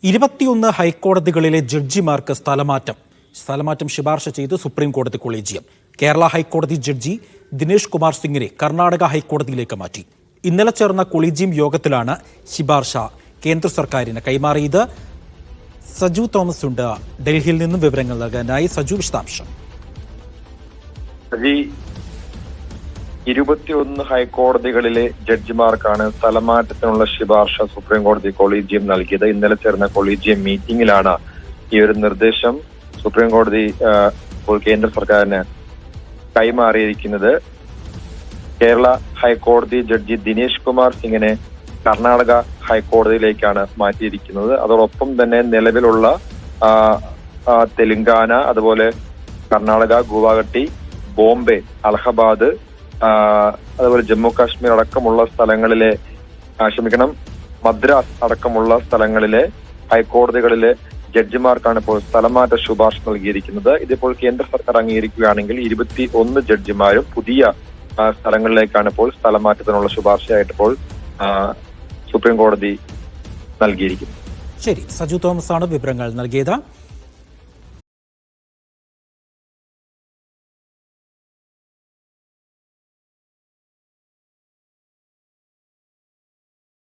21 ഹൈക്കോടതികളിലെ ജഡ്ജിമാർക്ക് സ്ഥലമാറ്റം ശുപാർശ ചെയ്ത് സുപ്രീം കോടതി കൊളീജിയം. കേരള ഹൈക്കോടതി ജഡ്ജി ദിനേഷ് കുമാർ സിംഗിനെ കർണാടക ഹൈക്കോടതിയിലേക്ക് മാറ്റി. ഇന്നലെ ചേർന്ന കൊളീജിയം യോഗത്തിലാണ് ശുപാർശ കേന്ദ്ര സർക്കാരിന് കൈമാറിയത്. സജു തോമസ് ഉണ്ട് ഡൽഹിയിൽ നിന്നും വിവരങ്ങൾ നൽകാനായി. സജു, വിശദാംശം. 21 ഹൈക്കോടതികളിലെ ജഡ്ജിമാർക്കാണ് സ്ഥലമാറ്റത്തിനുള്ള ശുപാർശ സുപ്രീം കോടതി കൊളീജിയം നൽകിയത്. ഇന്നലെ ചേർന്ന കൊളീജിയം മീറ്റിംഗിലാണ് ഈ ഒരു നിർദ്ദേശം സുപ്രീം കോടതി കേന്ദ്ര സർക്കാരിന് കൈമാറിയിരിക്കുന്നത്. കേരള ഹൈക്കോടതി ജഡ്ജി ദിനേഷ് കുമാർ സിംഗിനെ കർണാടക ഹൈക്കോടതിയിലേക്കാണ് മാറ്റിയിരിക്കുന്നത്. അതോടൊപ്പം തന്നെ നിലവിലുള്ള തെലങ്കാന, അതുപോലെ കർണാടക, ഗുവാഹട്ടി, ബോംബെ, അലഹബാദ്, അതുപോലെ ജമ്മു കാശ്മീർ അടക്കമുള്ള സ്ഥലങ്ങളിലെ മദ്രാസ് അടക്കമുള്ള സ്ഥലങ്ങളിലെ ഹൈക്കോടതികളിലെ ജഡ്ജിമാർക്കാണ് ഇപ്പോൾ സ്ഥലമാറ്റ ശുപാർശ നൽകിയിരിക്കുന്നത്. ഇതിപ്പോൾ കേന്ദ്ര സർക്കാർ അംഗീകരിക്കുകയാണെങ്കിൽ 21 ജഡ്ജിമാരും പുതിയ സ്ഥലങ്ങളിലേക്കാണ് ഇപ്പോൾ സ്ഥലമാറ്റത്തിനുള്ള ശുപാർശയായിട്ട് ഇപ്പോൾ സുപ്രീം കോടതി നൽകിയിരിക്കുന്നത്. ശരി, സജു തോമസ് ആണ് വിവരങ്ങൾ നൽകിയത്.